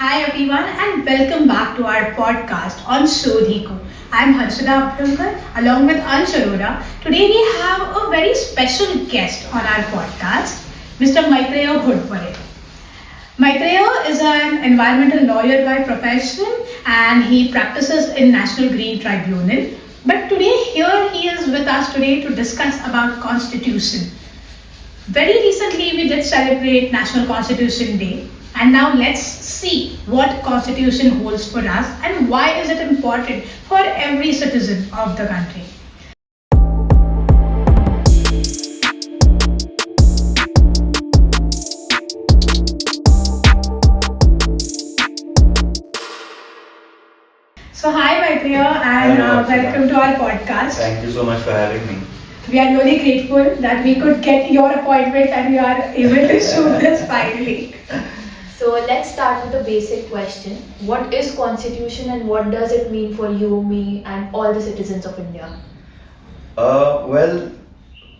Hi everyone and welcome back to our podcast on ShodhEco. I'm Harshada Abdulkar along with Ansh Arora. Today we have a very special guest on our podcast, Mr. Maitreya Ghudpare. Maitreya is an environmental lawyer by profession and he practices in National Green Tribunal. But today here he is with us today to discuss about Constitution. Very recently we did celebrate National Constitution Day. And now let's see what Constitution holds for us and why is it important for every citizen of the country. So hi Maitreya and welcome to our podcast. Thank you so much for having me. We are really grateful that we could get your appointment and we are able to shoot this finally. So let's start with the basic question. What is Constitution and what does it mean for you, me and all the citizens of India? Well,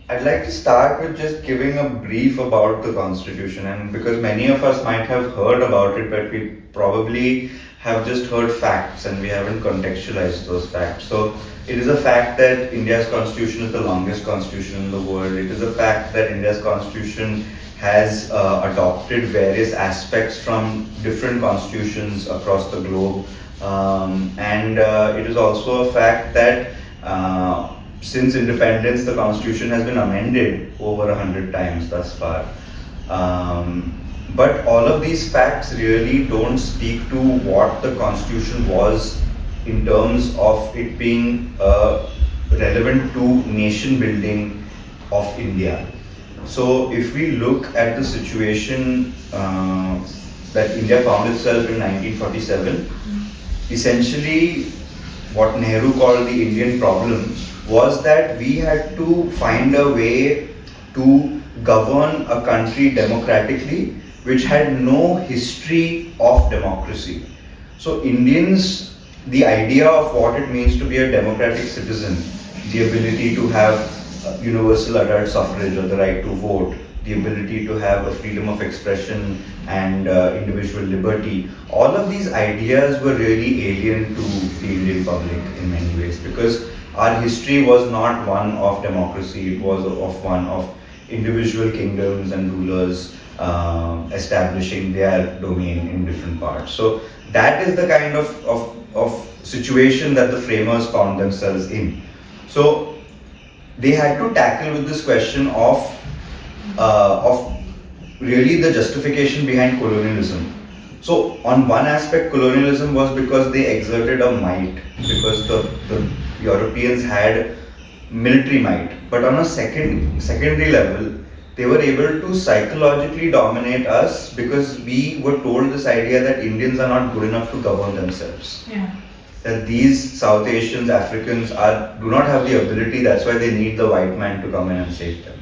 I'd like to start with just giving a brief about the Constitution, and because many of us might have heard about it, but we probably have just heard facts and we haven't contextualized those facts. So it is a fact that India's Constitution is the longest constitution in the world. It is a fact that India's Constitution has adopted various aspects from different constitutions across the globe, and it is also a fact that since independence the constitution has been amended over 100 times thus far. But all of these facts really don't speak to what the constitution was in terms of it being relevant to nation building of India. So if we look at the situation that India found itself in 1947, essentially what Nehru called the Indian problem was that we had to find a way to govern a country democratically which had no history of democracy. So Indians, the idea of what it means to be a democratic citizen, the ability to have universal adult suffrage or the right to vote, the ability to have a freedom of expression and individual liberty, all of these ideas were really alien to the Indian public in many ways, because our history was not one of democracy, it was of one of individual kingdoms and rulers establishing their domain in different parts. So that is the kind of situation that the framers found themselves in. So they had to tackle with this question of really the justification behind colonialism. So on one aspect, colonialism was because they exerted a might, because the Europeans had military might. But on a secondary level, they were able to psychologically dominate us because we were told this idea that Indians are not good enough to govern themselves. Yeah. That these South Asians, Africans do not have the ability, that's why they need the white man to come in and save them.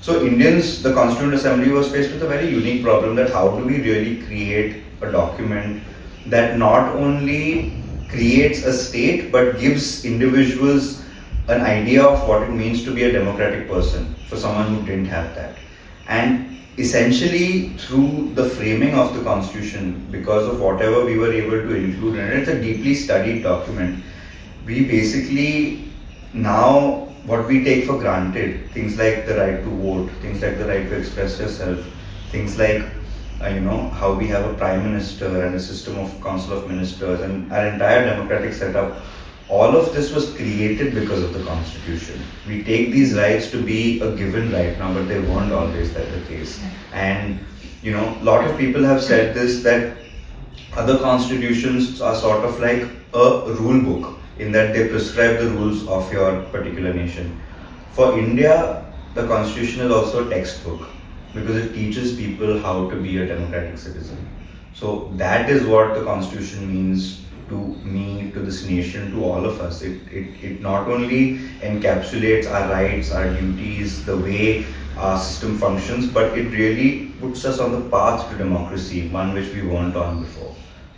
So Indians, the Constituent Assembly was faced with a very unique problem, that how do we really create a document that not only creates a state but gives individuals an idea of what it means to be a democratic person for someone who didn't have that. And essentially through the framing of the constitution, because of whatever we were able to include in it, it's a deeply studied document. We basically now, what we take for granted, things like the right to vote, things like the right to express yourself, things like how we have a prime minister and a system of council of ministers and our entire democratic setup, all of this was created because of the constitution. We take these rights to be a given right now, but they weren't always that the case. And a lot of people have said this, that other constitutions are sort of like a rule book in that they prescribe the rules of your particular nation. For India, the constitution is also a textbook because it teaches people how to be a democratic citizen. So that is what the constitution means to me, to this nation, to all of us. It not only encapsulates our rights, our duties, the way our system functions, but it really puts us on the path to democracy, one which we weren't on before.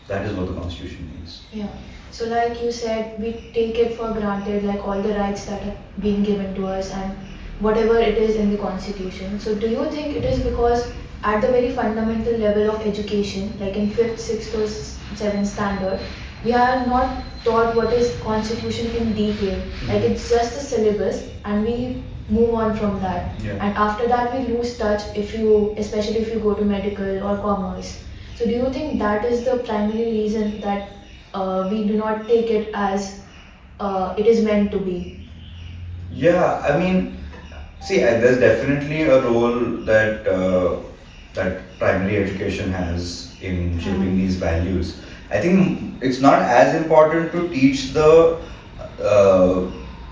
That is what the constitution means. Yeah. So like you said, we take it for granted, like all the rights that are being given to us and whatever it is in the constitution. So do you think it is because at the very fundamental level of education, like in 5th, 6th or 7th standard, we are not taught what is constitution in detail. Like it's just a syllabus and we move on from that. Yeah. And after that we lose touch especially if you go to medical or commerce. So do you think that is the primary reason that we do not take it as it is meant to be? Yeah, I mean, see, there's definitely a role that that primary education has in shaping these values. I think it's not as important to teach the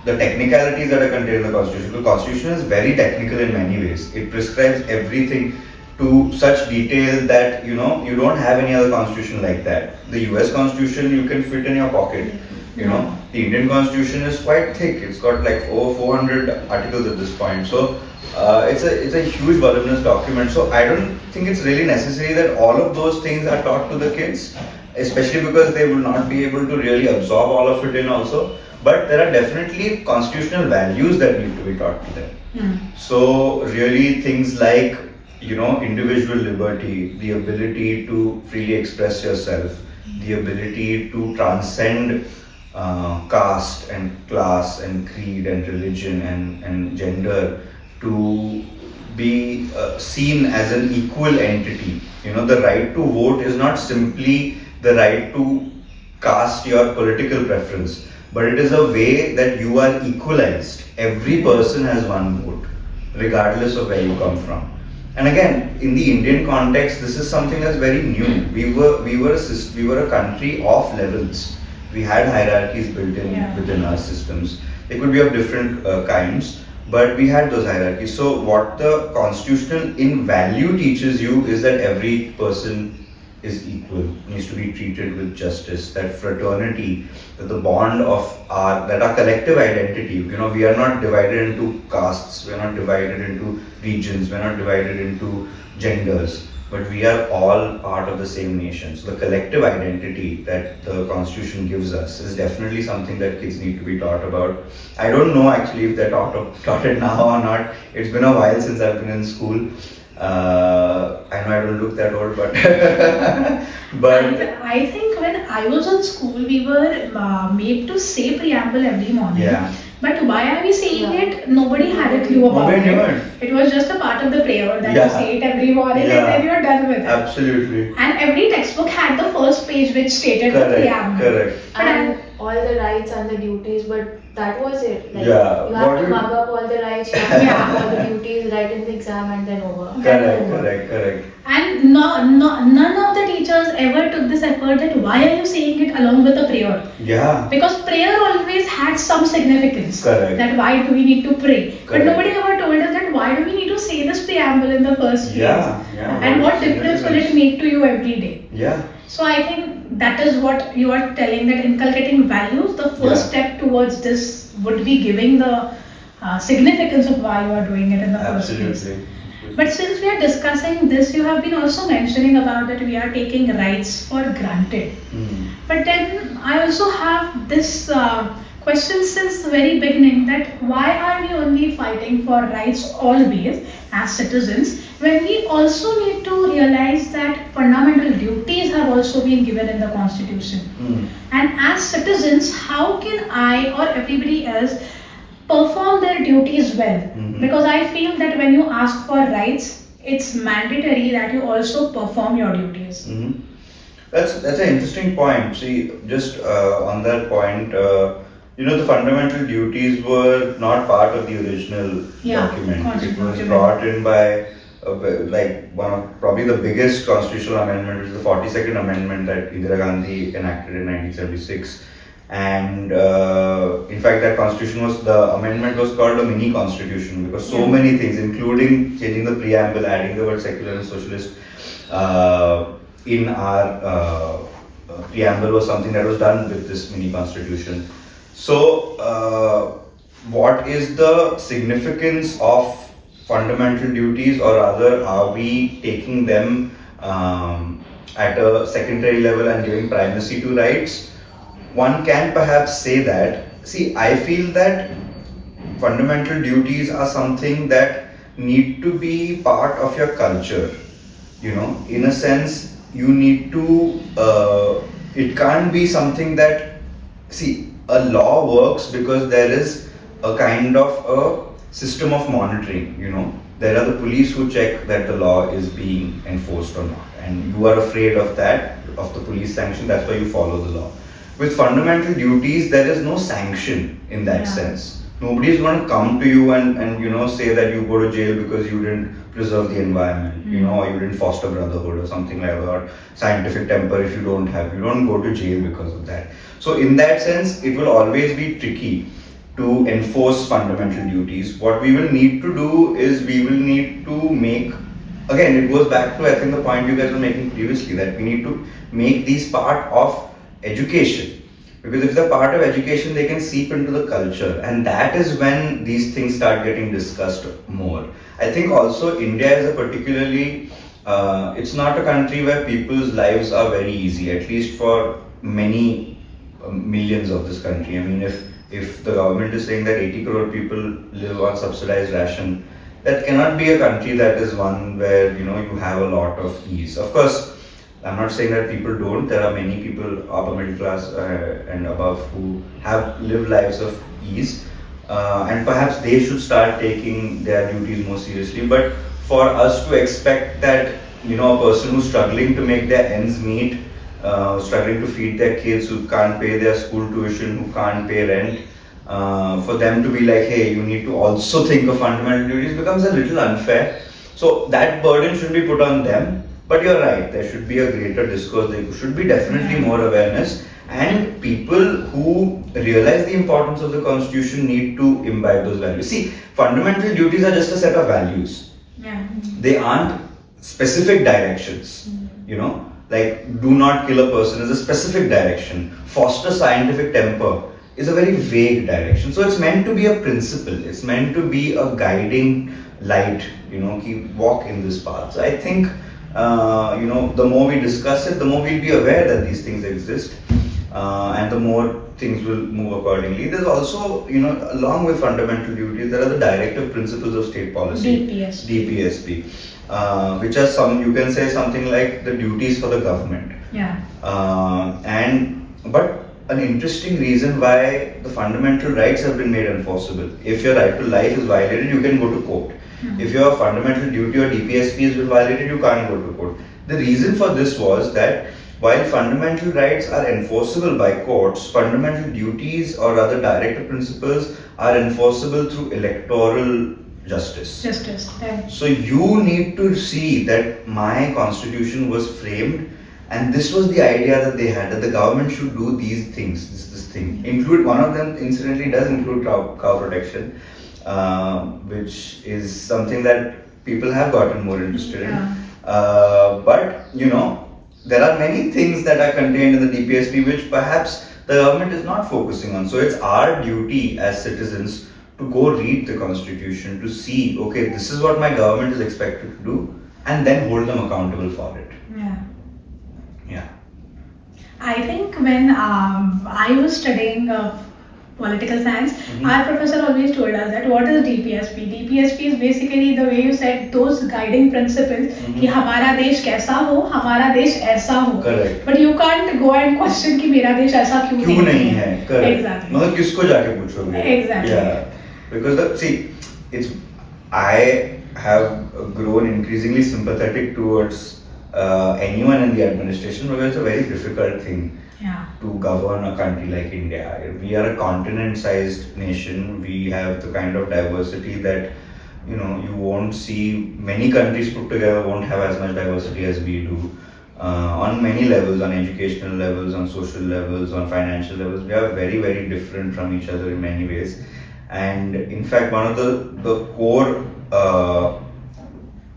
technicalities that are contained in the Constitution. The Constitution is very technical in many ways. It prescribes everything to such detail that you don't have any other constitution like that. The US Constitution you can fit in your pocket. The Indian Constitution is quite thick. It's got like over 400 articles at this point. So it's a huge voluminous document. So I don't think it's really necessary that all of those things are taught to the kids, especially because they will not be able to really absorb all of it in also. But there are definitely constitutional values that need to be taught to them. So really things like individual liberty, the ability to freely express yourself, the ability to transcend caste and class and creed and religion and gender, to be seen as an equal entity. The right to vote is not simply the right to cast your political preference, but it is a way that you are equalized. Every person has one vote, regardless of where you come from. And again, in the Indian context, this is something that's very new. We were a country of levels. We had hierarchies built in within our systems. They could be of different kinds, but we had those hierarchies. So what the constitutional in value teaches you is that every person is equal, needs to be treated with justice, that fraternity, that the bond of our collective identity. We are not divided into castes, we are not divided into regions, we are not divided into genders, but we are all part of the same nation. So the collective identity that the Constitution gives us is definitely something that kids need to be taught about. I don't know actually if they're taught it now or not. It's been a while since I've been in school. I know I don't look that old, but but I think when I was in school, we were made to say Preamble every morning. Yeah. But why are we saying it? Nobody had a clue about it. It was just a part of the prayer that you say it every morning and then you're done with it. Absolutely. And every textbook had the first page which stated the Preamble. Correct. And all the rights and the duties, but that was it. Like, yeah. You have to mug up all the rights, you have to have all the duties, write in the exam and then over. Correct. And none of the teachers ever took this effort that why are you saying it along with the prayer? Yeah. Because prayer always had some significance. Correct. That why do we need to pray? Correct. But nobody ever told us that why do we need to say this preamble in the first place? Yeah. And what difference will it make to you every day? Yeah. So I think that is what you are telling, that inculcating values, the first step towards this would be giving the significance of why you are doing it in the first place. But since we are discussing this, you have been also mentioning about that we are taking rights for granted. But then I also have this question since the very beginning, that why are we only fighting for rights always as citizens when we also need to realize that fundamental duties have also been given in the Constitution. And as citizens, how can I or everybody else perform their duties well? Because I feel that when you ask for rights, it's mandatory that you also perform your duties. That's an interesting point. See, just on that point, the fundamental duties were not part of the original document. It was brought in by one of probably the biggest constitutional amendment, which is the 42nd Amendment that Indira Gandhi enacted in 1976. And in fact, the amendment was called a mini constitution because so many things, including changing the preamble, adding the word secular and socialist in our preamble, was something that was done with this mini constitution. So, what is the significance of fundamental duties, or rather, are we taking them at a secondary level and giving primacy to rights? One can perhaps say that. See, I feel that fundamental duties are something that need to be part of your culture. in a sense, you need to, it can't be something that, see, a law works because there is a kind of a system of monitoring, There are the police who check that the law is being enforced or not. And you are afraid of that, of the police sanction, that's why you follow the law. With fundamental duties, there is no sanction in that sense. Nobody is going to come to you and say that you go to jail because you didn't preserve the environment, or you didn't foster brotherhood or something like that, or scientific temper. If you don't go to jail because of that. So in that sense, it will always be tricky to enforce fundamental duties. What we will need to do is we will need to make, again, it goes back to, I think, the point you guys were making previously, that we need to make these part of education. Because if they're part of education, they can seep into the culture, and that is when these things start getting discussed more. I think also India is a particularly, it's not a country where people's lives are very easy, at least for many millions of this country. I mean, if the government is saying that 80 crore people live on subsidized ration, that cannot be a country that is one where you have a lot of ease. Of course, I'm not saying that people don't. There are many people, upper middle class and above, who have lived lives of ease, and perhaps they should start taking their duties more seriously. But for us to expect that a person who's struggling to make their ends meet, struggling to feed their kids, who can't pay their school tuition, who can't pay rent, for them to be like, hey, you need to also think of fundamental duties, becomes a little unfair. So that burden should be put on them. But you're right, there should be a greater discourse, there should be definitely more awareness, and people who realize the importance of the constitution need to imbibe those values. See, fundamental duties are just a set of values. They aren't specific directions, like do not kill a person is a specific direction. Foster scientific temper is a very vague direction. So it's meant to be a principle, it's meant to be a guiding light, walk in this path. So I think the more we discuss it, the more we'll be aware that these things exist, and the more things will move accordingly. There's also, along with fundamental duties, there are the directive principles of state policy, DPSP, which are you can say something like the duties for the government. But an interesting reason why the fundamental rights have been made enforceable. If your right to life is violated, you can go to court. If your fundamental duty or DPSP has been violated, you can't go to court. The reason for this was that while fundamental rights are enforceable by courts, fundamental duties or other directive principles are enforceable through electoral justice. So you need to see that my constitution was framed, and this was the idea that they had, that the government should do these things, this thing. One of them incidentally does include cow protection. Which is something that people have gotten more interested in. But there are many things that are contained in the DPSP which perhaps the government is not focusing on. So it's our duty as citizens to go read the constitution, to see, okay, this is what my government is expected to do, and then hold them accountable for it. I think when I was studying political science, our professor always told us that what is DPSP? DPSP is basically the way you said, those guiding principles कि हमारा देश कैसा हो, हमारा देश ऐसा हो. Correct. But you can't go and question कि मेरा देश ऐसा क्यों नहीं है. Correct. Exactly. मतलब किसको जाके पूछोगे? Exactly. Yeah. Because I have grown increasingly sympathetic towards anyone in the administration, because it's a very difficult thing to govern a country like India. We are a continent-sized nation. We have the kind of diversity that you won't see. Many countries put together won't have as much diversity as we do. On many levels, on educational levels, on social levels, on financial levels, we are very, very different from each other in many ways. And in fact, one of the core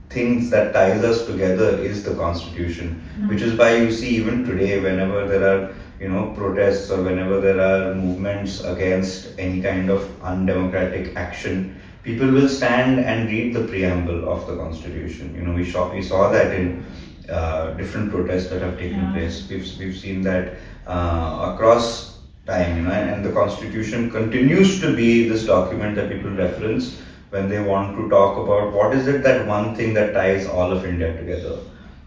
things that ties us together is the constitution, which is why you see even today, whenever there are protests or whenever there are movements against any kind of undemocratic action, people will stand and read the preamble of the constitution. We saw that in different protests that have taken place. We've seen that across time, and the constitution continues to be this document that people reference when they want to talk about what is it, that one thing that ties all of India together.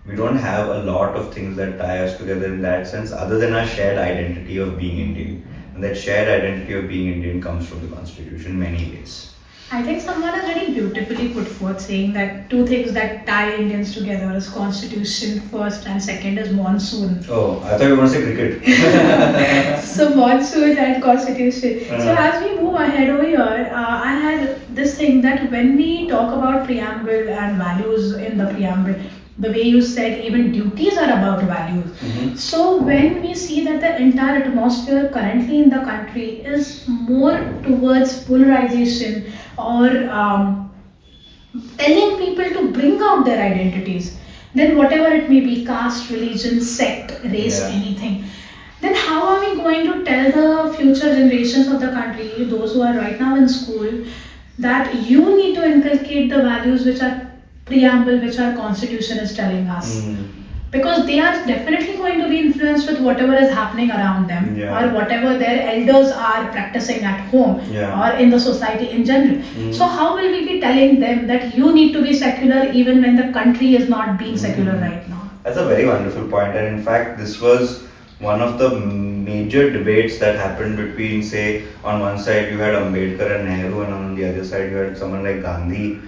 We don't have a lot of things that tie us together in that sense, other than our shared identity of being Indian. And that shared identity of being Indian comes from the constitution in many ways. I think someone has very beautifully put forth saying that two things that tie Indians together is constitution first and second is monsoon. Oh, I thought you were going to say cricket. So monsoon and constitution. So as we move ahead over here, I had this thing that when we talk about preamble and values in the preamble, the way you said even duties are about values. So when we see that the entire atmosphere currently in the country is more towards polarization or telling people to bring out their identities, then whatever it may be, caste, religion, sect, race, anything, then how are we going to tell the future generations of the country, those who are right now in school, that you need to inculcate the values which are preamble, which our constitution is telling us? Because they are definitely going to be influenced with whatever is happening around them or whatever their elders are practicing at home or in the society in general. So how will we be telling them that you need to be secular even when the country is not being secular right now? That's a very wonderful point, and in fact this was one of the major debates that happened between, say, on one side you had Ambedkar and Nehru, and on the other side you had someone like Gandhi.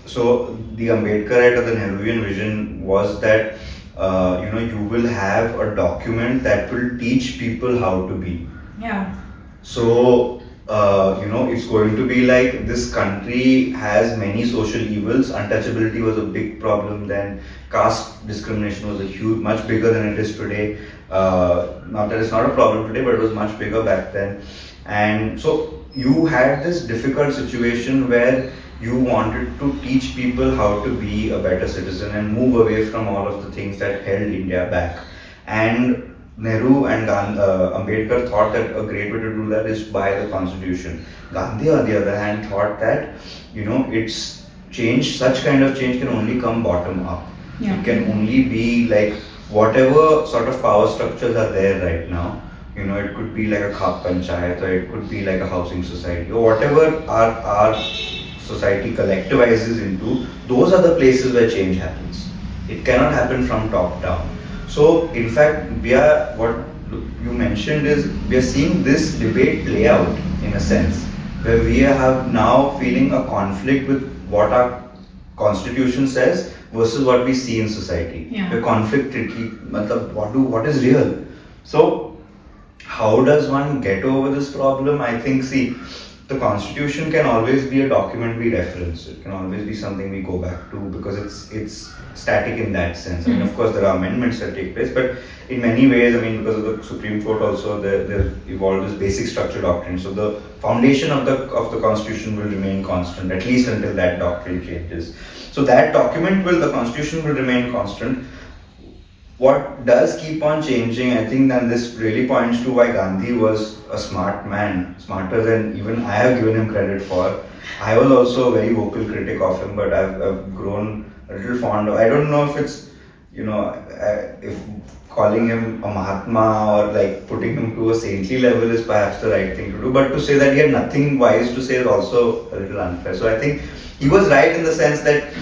So the Ambedkarite or the Nehruvian vision was that you will have a document that will teach people how to be. So it's going to be like this country has many social evils. Untouchability was a big problem then. Caste discrimination was much bigger than it is today. Not that it's not a problem today, but it was much bigger back then. And so you had this difficult situation where you wanted to teach people how to be a better citizen and move away from all of the things that held India back. And Nehru and Ambedkar thought that a great way to do that is by the constitution. Gandhi, on the other hand, thought that it's change, such kind of change can only come bottom up. It can only be like whatever sort of power structures are there right now. It could be like a khap panchayat, or it could be like a housing society, or whatever our society collectivizes into. Those are the places where change happens. It cannot happen from top down. So in fact, what you mentioned is we are seeing this debate play out in a sense, where we have now feeling a conflict with what our constitution says versus what we see in society. We're conflicted. What is real? So how does one get over this problem? I think, the constitution can always be a document we reference. It can always be something we go back to because it's static in that sense. I mean, of course, there are amendments that take place, but in many ways, because of the Supreme Court also, there evolved this basic structure doctrine. So the foundation of the constitution will remain constant, at least until that doctrine changes. So that document the constitution will remain constant. What does keep on changing, I think, and this really points to why Gandhi was a smart man, smarter than even I have given him credit for. I was also a very vocal critic of him, but I've grown a little fond of. I don't know if it's, if calling him a Mahatma or like putting him to a saintly level is perhaps the right thing to do, but to say that he had nothing wise to say is also a little unfair. So I think he was right in the sense that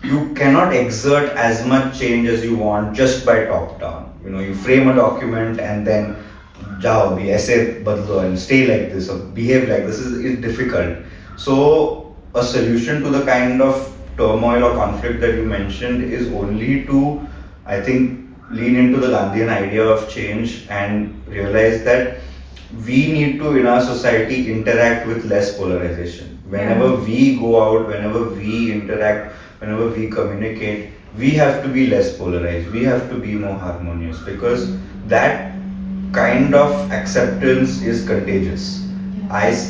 you cannot exert as much change as you want just by top down. You frame a document and then jao bhi aise badlo and stay like this or behave like this is difficult. So a solution to the kind of turmoil or conflict that you mentioned is only to, I think, lean into the Gandhian idea of change and realize that we need to, in our society, interact with less polarization. Whenever we go out, whenever we interact, whenever we communicate, we have to be less polarized. We have to be more harmonious, because that kind of acceptance is contagious.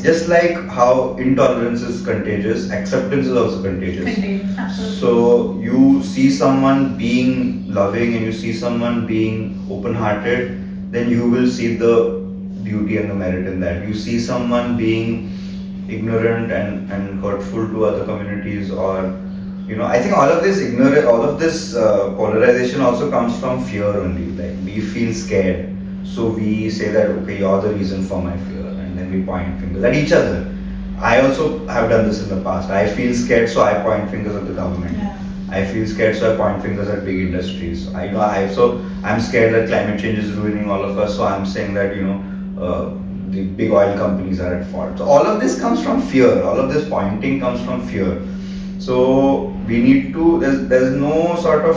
Just like how intolerance is contagious, acceptance is also contagious. So you see someone being loving and you see someone being open-hearted, then you will see the beauty and the merit in that. You see someone being ignorant and hurtful to other communities, or I think all of this polarization also comes from fear only. Like, we feel scared, so we say that, okay, you're the reason for my fear, and then we point fingers at each other. I also have done this in the past. I feel scared, so I point fingers at the government. I feel scared, so I point fingers at big industries. I'm scared that climate change is ruining all of us. So I'm saying that the big oil companies are at fault. So all of this comes from fear. All of this pointing comes from fear. So we need to. There's no sort of.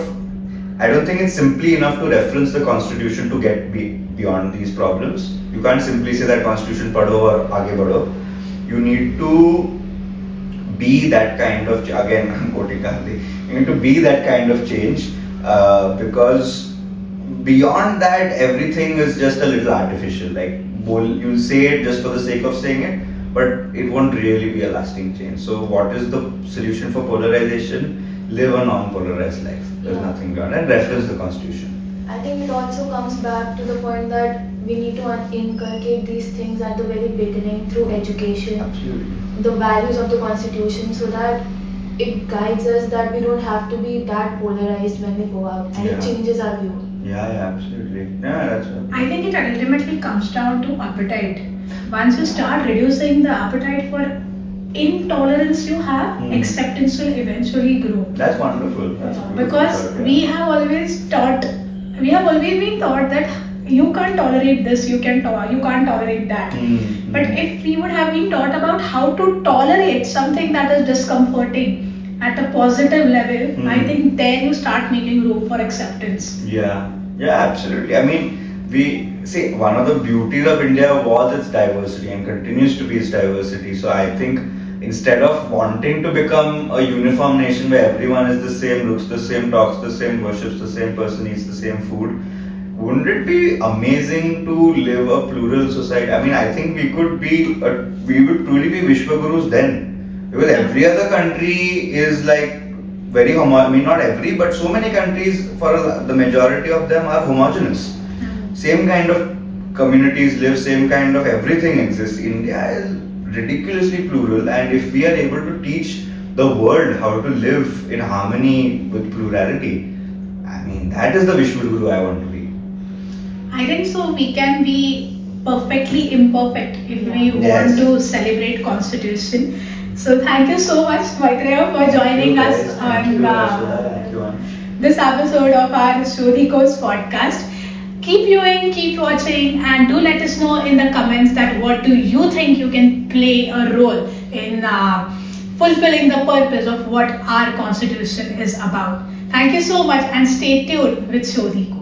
I don't think it's simply enough to reference the constitution to get beyond these problems. You can't simply say that constitution padho or aage badho. You need to be that kind of, again I'm quoting Gandhi, you need to be that kind of change, because beyond that everything is just a little artificial. Like you'll say it just for the sake of saying it, but it won't really be a lasting change. So what is the solution for polarization? Live a non-polarized life. There's nothing beyond, and reference the constitution. I think it also comes back to the point that we need to inculcate these things at the very beginning through education. Absolutely. The values of the constitution, so that it guides us, that we don't have to be that polarized when we go out, and it changes our view. Yeah, absolutely. Yeah, that's right. I think it ultimately comes down to appetite. Once you start reducing the appetite for intolerance you have, acceptance will eventually grow. That's wonderful. Because we have always been taught that you can't tolerate this, you can't tolerate that. But if we would have been taught about how to tolerate something that is discomforting at a positive level, I think then you start making room for acceptance. Yeah, absolutely. I mean, we see, one of the beauties of India was its diversity and continues to be its diversity. So I think instead of wanting to become a uniform nation where everyone is the same, looks the same, talks the same, worships the same person, eats the same food, wouldn't it be amazing to live a plural society? I mean, I think we would truly be Vishwa Gurus then, because every other country is like very homogeneous. I mean, not every, but so many countries, for the majority of them, are homogeneous. Same kind of communities live, same kind of everything exists. India is ridiculously plural, and if we are able to teach the world how to live in harmony with plurality, I mean, that is the Vishwa Guru I want to be. I think so. We can be perfectly imperfect if we want to celebrate Constitution. So thank you so much, Maitreya, for joining us on this episode of our ShodhEco's podcast. Keep viewing, keep watching, and do let us know in the comments that what do you think you can play a role in fulfilling the purpose of what our Constitution is about. Thank you so much, and stay tuned with ShodhEco.